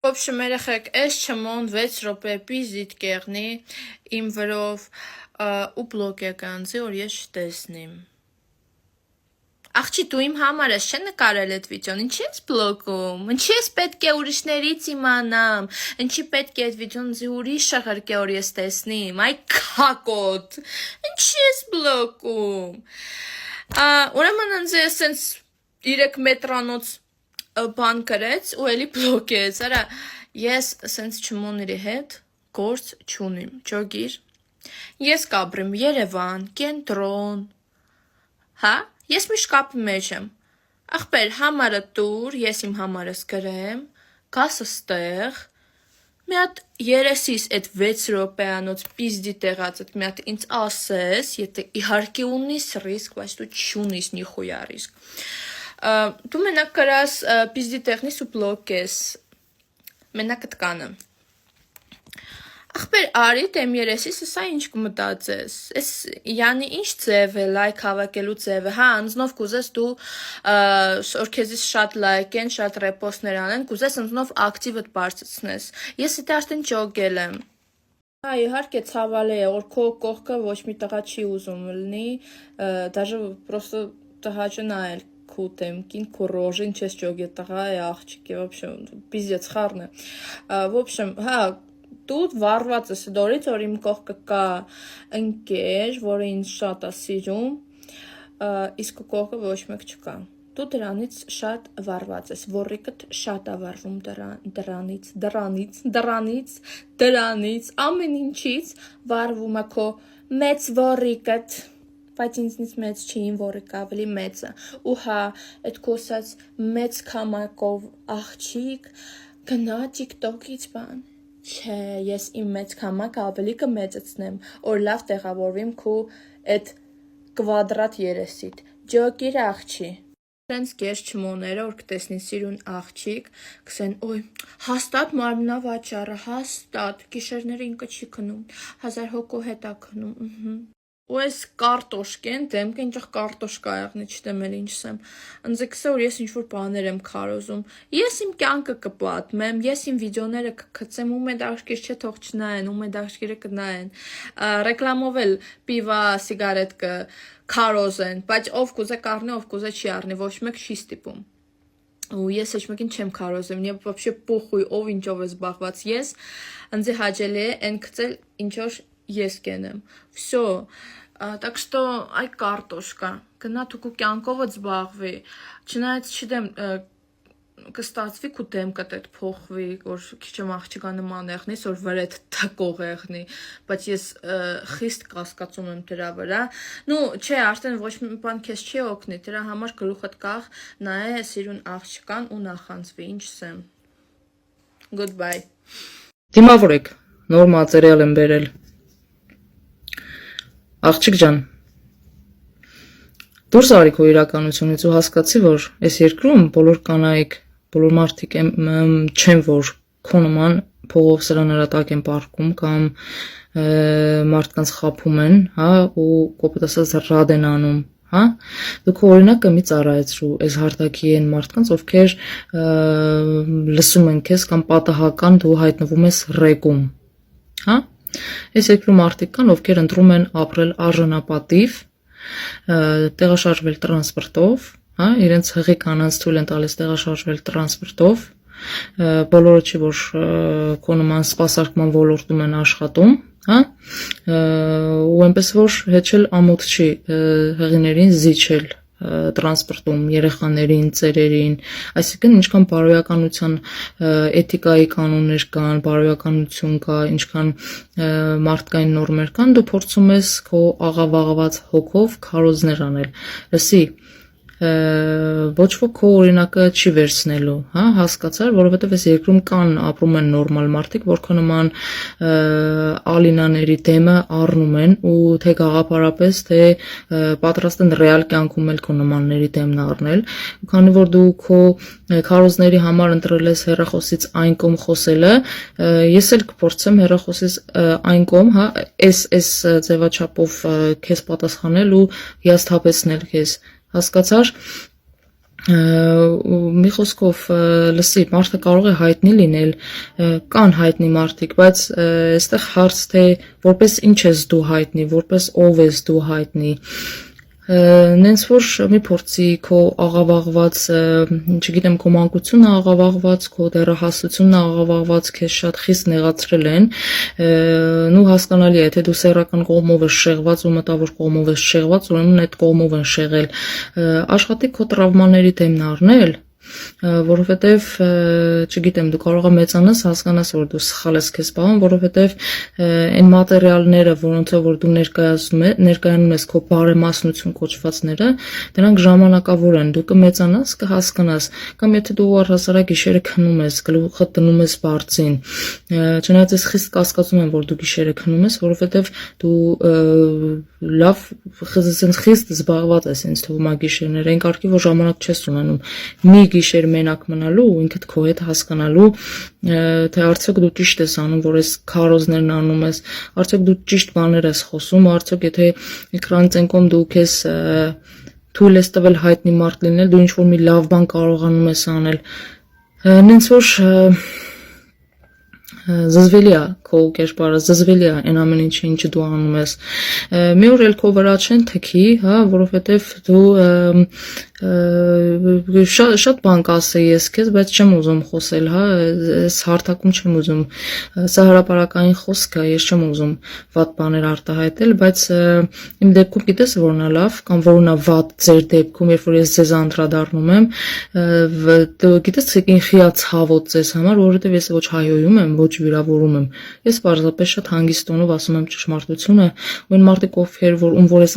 В общем, երեխեք, այս չմոն 6 րոպե պիզիտ կեղնի իմ վրով ու բլոկ եկանցի, որ ես չտեսնիմ։ Աղջի, դու իմ համար ես չե նկարել այդ վիդեոն, ինչի ես բլոկում, ինչի ես պետք է ուրիշներից իմանամ, ինչի պետք է այդ վիդեոն ձի ուրիշը ղրկե, որ ես տեսնիմ, այ քակոտ, ինչի ես բլոկում։ Ուրեմն ընձ ես սենց 3 մետրանոց բան կրեց ու էլի բլոկեց, արա ես սենց չմոների հետ գործ չունիմ, ճոգիր, ես կապրեմ Երևան, կենտրոն, հա, ես միշտ կապի մեջ եմ, աղբեր համարը տուր, ես իմ համարս գրեմ, կաս ստեղ, մի հատ երեսիս այդ 6 րոպեանոց պիզդի տեղածդ մի հատ ինձ ասես, եթե իհարկե ունիս ռիսկ, բայց դու չունիս նիխույա ռիսկ, դու մենակ կրաս պիզդի տեղնիս ու բլոկ ես, մենակ îտ կանը, աղբեր արի դեմ երեսիս, սա ինչ կմտածես, ես յանի ինչ ձև է, լայք հավակելու ձև է, հա, անձնով կուզես դու, որ քեզից շատ լայք են, շատ ռեպոստներ անեն, կուզես անձնով ակտիվդ բարձրացնես, ես իդե արդեն ճոգել եմ, հա, իհարկե ցավալի է, որ քո կողքը ոչ մի տղա չի ուզում լինի, դաժե պրոստը տղաճը նայել քու դեմքին, քու ռոժին չես ճոգել, տղա է, աղջիկ է, вообще, պիզդец խառն է, в общем, հա, դու վառված ես դորից, որ իմ կողքը կա ընկեր, որը ինձ շատ է սիրում, իսկ կողքը ոչ մեկ չկա, դու դրանից շատ վառված ես, որիկդ շատ է վառվում դրանից, ամեն ինչից վառվում է քո մեծ որիկդ, բայց ինձնից մեծ չի, իմ որիկը ավելի մեծ է, ու հա, այդ կոսած մեծ կամակով աղջիկ, գնա TikTok-ից բան, չէ, ես իմ մեծ կամակը ավելի կմեծացնեմ, որ լավ տեղավորվիմ քու այդ կվադրատ երեսիդ, ջոգիր աղջի, սենց կես չմոները, որ կտեսնի սիրուն աղջիկ, կսեն, ոյ, հաստատ մարմնավաճառը, հաստատ, գիշերները ինքը չի քնում, 1000 հոգու հետ է քնում, ու ես կարտոշկեն, դեմքը ինչեղ կարտոշկա եղնի, չտեմ էլ ինչ սեմ, ընձե կսե, որ ես ինչ-որ բաներ եմ քարոզում, ես իմ կյանքը կպատմեմ, ես իմ վիդեոները կգցեմ, ում էդ աղջկիր չէ թող չնայեն, ում էդ աղջկիրը կնայեն, ռեկլամով էլ պիվա, սիգարետ կքարոզեն, բայց ով կուզե կառնի, ով կուզե չի առնի, ոչ մեկ չի ստիպում, ու ես ոչ մեկին չեմ քարոզեմ, мне вообще похуй, ով ինչով է զբաղված, ես ընձե հաճելի է են գցել, ինչոր ես կենեմ, всё, так что այ կարտոշկա, գնա դու քո կյանքով զբաղվի, չնայած չդեմ կստացվի քո դեմքդ այդ փոխվի, որ քիչ եմ աղջիկա նման եղնես, որ վրեդ թակող եղնի, բայց ես խիստ կասկածում եմ դրա վրա, նու չէ, արդեն ոչ մի բան քեզ չի օգնի, դրա համար գլուխդ կախ, նայե սիրուն աղջկան ու նախանձվի, ինչ սեմ, goodbye, դիմավորեք, նոր մատերիալ եմ բերել, աղջիկ ջան, դուրս արի քո իրականությունից ու հասկացի, որ այս երկրում բոլոր կանայք, բոլոր մարդիկ չեն, որ քո նման փողով սրանարատակ են պառկում կամ մարդկանց խաբում են, հա, ու կոպիտ ասած ռադ են անում, հա, դու քո օրինակը մի ծառայեցրու այս հարթակի են մարդկանց, ովքեր լսում են քեզ կամ պատահական դու հայտնվում ես ռեկում, հա, այս երկրում մարդիկ կան, ովքեր ընտրում են ապրել արժանապատիվ, տեղաշարժվել տրանսպորտով, հա, իրենց հղի կանանց թույլ են տալիս տեղաշարժվել տրանսպորտով, բոլորը չի, որ քո նման սպասարկման ոլորտում են աշխատում, հա, ու այնպես որ հեչել ամոթ չի հղիներին զիջել տրանսպորտում, երեխաներին, ծերերին, այսինքն ինչքան բարոյականության էթիկայի կանոններ կան, բարոյականություն կա, ինչքան մարդկային նորմեր կան, դու փորձում ես քո աղավաղված հոգով քարոզներ անել, լսի, ոչ ոք քո օրինակը չի վերցնելու, հա, հասկացար, որովհետև այս երկրում կան ապրում են նորմալ մարդիկ, որ քո նման ալինաների դեմը առնում են ու թե գաղափարապես, թե պատրաստ են ռեալ կյանքում էլ քո նմանների դեմն առնել, քանի որ դու քո քարոզների համար ընտրել ես հեռախոսից այն կողմ խոսելը, ես էլ կփորձեմ հեռախոսից այն կողմ, հա, այս ձևաչափով քեզ պատասխանել ու հիասթափեցնել քեզ, հասկացար, մի խոսքով լսի մարդը կարող է հայտնի լինել կան հայտնի մարդիկ բայց այստեղ հարց թե որպես ինչ ես դու հայտնի որպես ով ես դու հայտնի նենց որ մի փորձի քո աղավաղված չգիտեմ քո մանկությունը աղավաղված քո դեռահասությունն աղավաղված քեզ շատ խիստ նեղացրել են նու հասկանալի է թե դու սեռական կողմով ես շեղված ու մտավոր կողմով ես շեղված ուրեմն այդ կողմով են շեղել աշխատի քո տրավմաների դեմն առնել որովհետև չգիտեմ դու կարող ես մեծանաս հասկանաս որ դու սխալ ես քեզ բան որովհետև այն մատերիալները որոնցով որ դու ներկայանում ես քո բարեմասնություն կոչվածները դրանք ժամանակավոր են դու կմեծանաս կհասկանաս կամ եթե դու առհասարակ գիշերը քնում ես գլուխը դնում ես բարձին չնայած ես խիստ կասկածում եմ որ դու գիշերը քնում ես որովհետև դու լավ խիստ զբաղված ես ինձ թվում է գիշերները այն կարգի որ ժամանակ չես ունենում մի գիշեր մենակ մնալու ու ինքդ քո հետ հասկանալու թե արդյոք դու ճիշտ ես անում որ այս քարոզներն անում ես արդյոք դու ճիշտ բաներ ես խոսում արդյոք եթե էկրանից ընկում դու քեզ թույլ ես տվել հայտնի մարդ լինել դու ինչ որ մի լավ բան կարողանում ես անել նենց որ զզվելի է քո կերպարը զզվելի է այն ամեն ինչը դու անում ես մի օր էլ քո վրա չեն թքի հա որովհետև դու շատ բան կասեի ես քեզ բայց չեմ ուզում խոսել հա այս հարթակում չեմ ուզում սա հրապարակային խոսք է ես չեմ ուզում վատ բաներ արտահայտել բայց իմ դեպքում գիտես որն է լավ կամ որն է վատ ձեր դեպքում երբ որ ես ձեզ անդրադառնում եմ գիտես ինքնիա ցավոտ ձեզ համար որովհետև ես ոչ հայոյում եմ ոչ վիրավորում եմ ես պարզապես շատ հանգիստ տոնով ասում եմ ճշմարտությունը ու այն մարդիկ ովքեր ում որ ես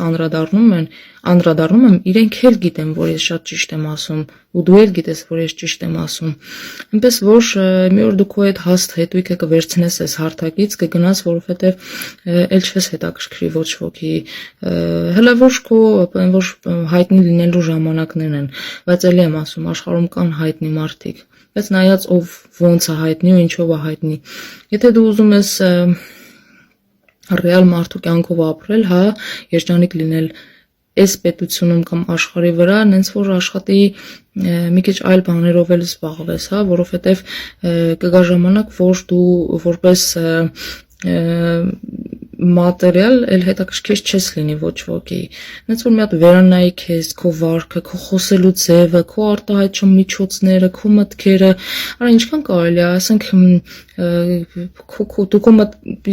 անդրադառնում եմ իրենք էլ գիտեն որ ես շատ ճիշտ եմ ասում ու դու էլ գիտես որ ես ճիշտ եմ ասում այնպես որ մի օր դու քո այդ հաստ հետույքը կվերցնես այս հարթակից կգնաս որովհետև էլ չես հետաքրքրի ոչ ոքի հələ ոչ քո որ հայտնի լինելու ժամանակներն են բայց ելի եմ ասում աշխարհում կան հայտնի մարդիկ բայց նայած ով ոնց է հայտնի ու ինչով է հայտնի եթե դու ուզում ես ռեալ մարդու կյանքով ապրել հա երջանիկ լինել այս պետությունում կամ աշխարհի վրա նենց որ աշխատի մի քիչ այլ բաներով էլ զբաղվես հա որովհետև կգա ժամանակ որ դու որպես մատերիալ էլ հետաքրքիր չես լինի ոչ ոքի նենց որ մի հատ վերանայի քեզ քո վարքը քո խոսելու ձևը քո արտահայտչում միջոցները քո մտքերը արա ինչքան կարելի է ասենք դու քո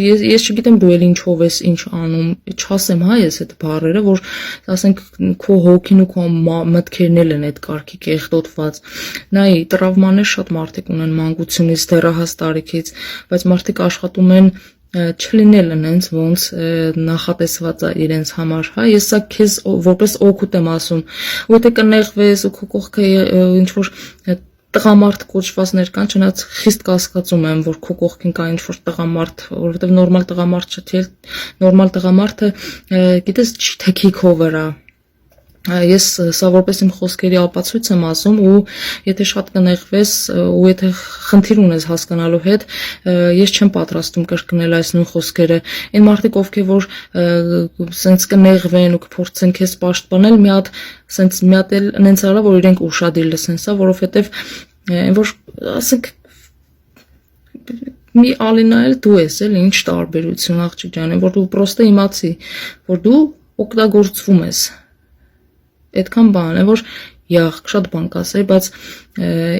ես չգիտեմ դու էլ ինչով ես ինչ անում չասեմ հա ես այդ բառերը որ ասենք քո հոգին ու քո մտքերն էլ են այդ կարգի կեղտոտված նայ տրավմաներ շատ մարդիկ ունեն մանկությունից դեռահաս տարիքից բայց մարդիկ աշխատում են չլինել նենց ոնց նախատեսված է իրենց համար հա ես սա քեզ որպես օգուտ եմ ասում ու եթե կնեղվես ու քո կողքը ինչ որ տղամարդ կոչվածներ կան չնայած խիստ կասկածում եմ որ քո կողքին կա ինչ որ տղամարդ որովհետև նորմալ տղամարդ չէ նորմալ տղամարդը գիտես չի թքի քո վրա ես սա որպես իմ խոսքերի ապացույց եմ ասում ու եթե շատ կնեղվես ու եթե խնդիր ունես հասկանալու հետ ես չեմ պատրաստում կրկնել այս նույն խոսքերը այն մարդիկ ովքեր որ սենց կնեղվեն ու կփորձեն քեզ պաշտպանել մի հատ էլ նենց արա որ իրենք ուշադիր լսեն սա որովհետև որ ասենք մի ալինայել դու ես էլ ինչ տարբերություն աղջիկ ջան որ դու պրոստը իմացի որ դու օգտագործվում ես այդքան բան է որ շատ բան կասեի բայց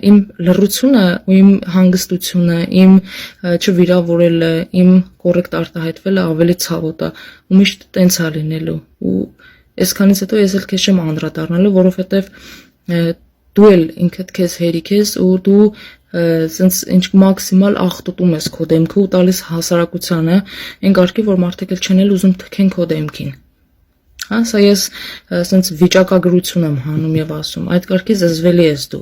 իմ լռությունը ու իմ հանգստությունը իմ չվիրավորելը իմ կոռեկտ արտահայտվելը ավելի ցավոտ է ու միշտ տենց է լինելու ու այսքանից հետո ես էլ քեզ չեմ անդրադառնալու որովհետև դու էլ ինքդ քեզ հերիք ես ու դու սենց ինչ մաքսիմալ աղտոտում ես քո դեմքը ու տալիս հասարակությանը այն կարգի որ մարդիկ էլ չեն էլ ուզում թքեն քո դեմքին Հա, սա ես սենց վիճակագրություն եմ հանում եւ ասում, այդ կարգի զզվելի ես դու